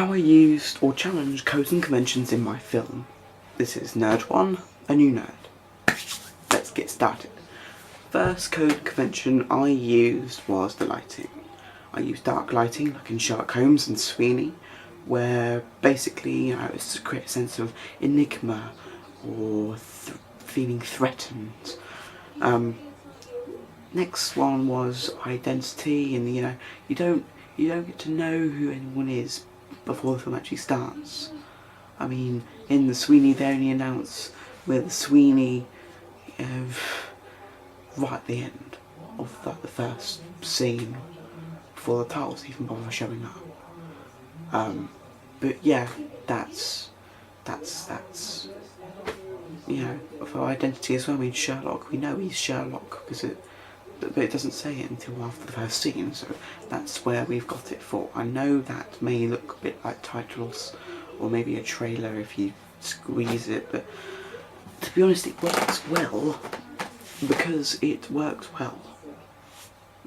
how I used or challenged codes and conventions in my film. This is Nerd 1, a new nerd. Let's get started. First code and convention I used was the lighting. I used dark lighting like in Sherlock Holmes and Sweeney, where basically it's to create a sense of enigma or feeling threatened. Next one was identity, and you don't get to know who anyone is before the film actually starts. I mean, in the Sweeney they only announce with Sweeney right at the end of the first scene before the titles even bother showing up. But yeah, that's for identity as well. I mean, Sherlock, we know he's Sherlock but it doesn't say it until after the first scene, so that's where we've got it for. I know that may look a bit like titles or maybe a trailer if you squeeze it, but to be honest, it works well because it works well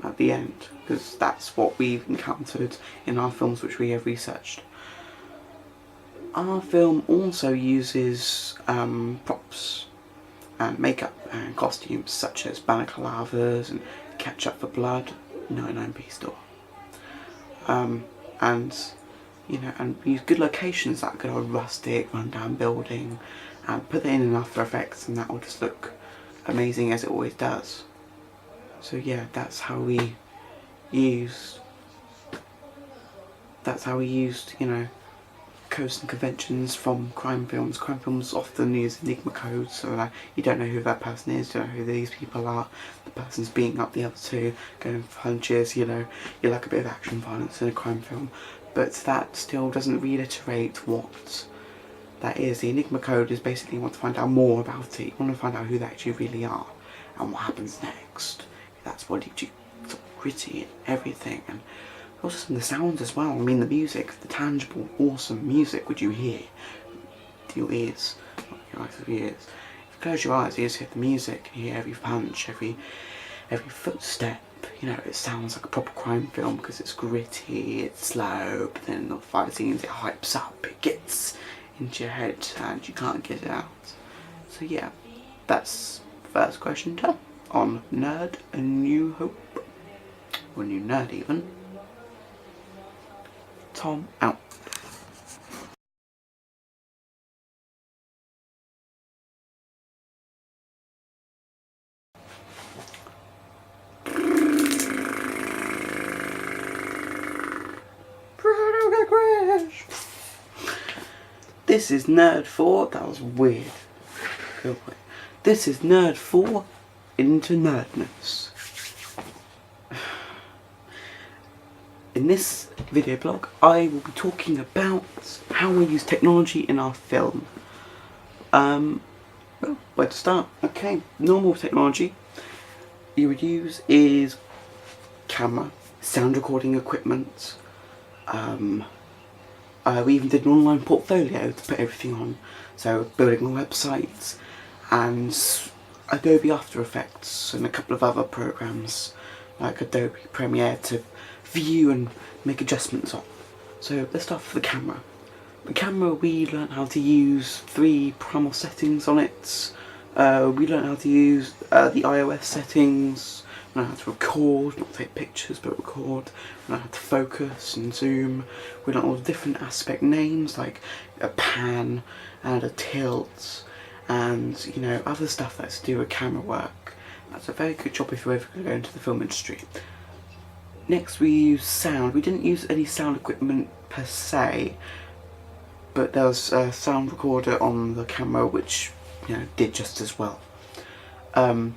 at the end, because that's what we've encountered in our films which we have researched. Our film also uses props and makeup and costumes such as balaclavas and ketchup for blood, 99p store. And use good locations, that good old rustic rundown building, and put it in After Effects, and that will just look amazing as it always does. So yeah, that's how we used codes and conventions from crime films. Crime films often use enigma codes, so that you don't know who that person is, you don't know who these people are, the person's beating up the other two, going for punches, you like a bit of action violence in a crime film, but that still doesn't reiterate what that is. The enigma code is basically you want to find out more about it, you want to find out who they actually really are, and what happens next. That's what you sort of gritty and everything, and also some of the sounds as well. I mean, the music, the tangible, awesome music which you hear to your ears, not your eyes, with your ears. If you close your eyes, you just hear the music, you hear every punch, every footstep. It sounds like a proper crime film because it's gritty, it's slow, but then the fight scenes, it hypes up, it gets into your head and you can't get it out. So yeah, that's first question done on Nerd A New Hope, or New Nerd even. Tom out. This is Nerd 4. That was weird. This is Nerd 4 into Nerdness. In this video blog, I will be talking about how we use technology in our film. Well, where to start? Okay, normal technology you would use is camera, sound recording equipment. We even did an online portfolio to put everything on, so building a website and Adobe After Effects and a couple of other programs like Adobe Premiere to view and make adjustments on. So let's start with the camera. The camera, we learned how to use 3 primal settings on it. We learned how to use the iOS settings. We learned how to record, not take pictures but record. We learned how to focus and zoom. We learned all the different aspect names like a pan and a tilt and other stuff that's to do with camera work. That's a very good job if you're ever going to go into the film industry. Next we use sound. We didn't use any sound equipment per se, but there was a sound recorder on the camera which did just as well. Sound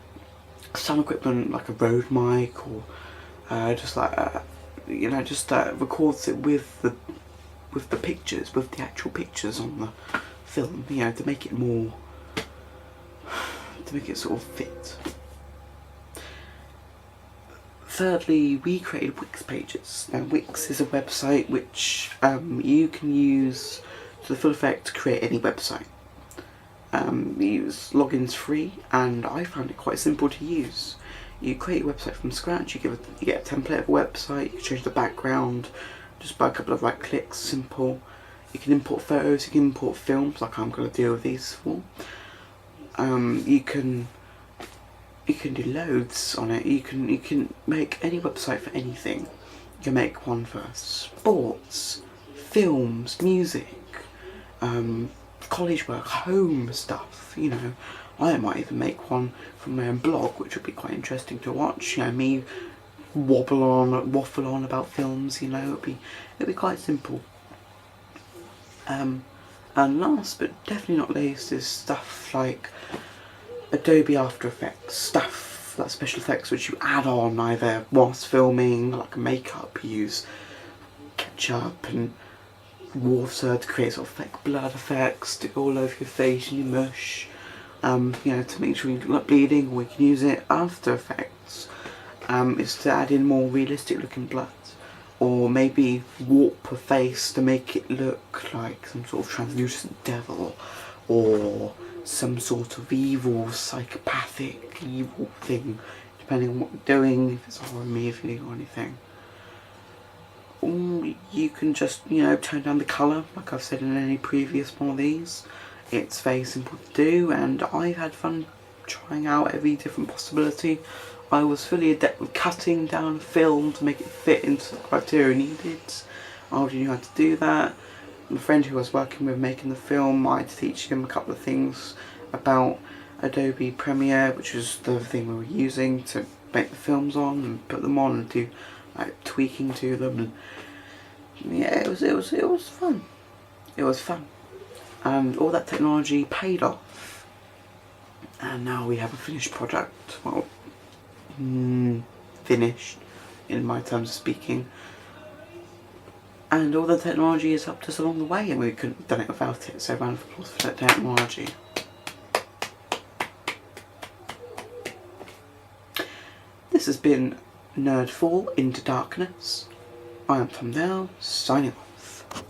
equipment like a Rode mic or records it with the pictures, with the actual pictures on the film, to make it sort of fit. Thirdly, we created Wix pages. Now, Wix is a website which you can use to the full effect to create any website. We use logins free, and I found it quite simple to use. You create a website from scratch, you get a template of a website, you change the background, just by a couple of right clicks, simple. You can import photos, you can import films, like I'm going to deal with these for. You can do loads on it. You can make any website for anything. You can make one for sports, films, music, college work, home stuff, you know. I might even make one from my own blog, which would be quite interesting to watch. You know, me waffle on about films, you know, it'd be quite simple. And last but definitely not least is stuff like Adobe After Effects, stuff like special effects which you add on either whilst filming, like makeup, you use ketchup and water to create sort of fake blood effects, stick all over your face and your mush, you know, to make sure you're not bleeding, or you can use it. After Effects is to add in more realistic looking blood, or maybe warp a face to make it look like some sort of translucent devil, or some sort of evil, psychopathic, evil thing, depending on what you're doing, if it's a horror movie or anything. Or you can just, you know, turn down the colour, like I've said in any previous one of these. It's very simple to do, and I've had fun trying out every different possibility. I was fully adept with cutting down film to make it fit into the criteria needed. I already knew how to do that. My friend who I was working with making the film, I had to teach him a couple of things about Adobe Premiere, which is the thing we were using to make the films on and put them on and do like tweaking to them. And yeah, it was fun. It was fun, and all that technology paid off. And now we have a finished product. Well, finished in my terms of speaking. And all the technology has helped us along the way, and we couldn't have done it without it. So round of applause for that technology. This has been Nerdfall Into Darkness. I am Tom Dale, signing off.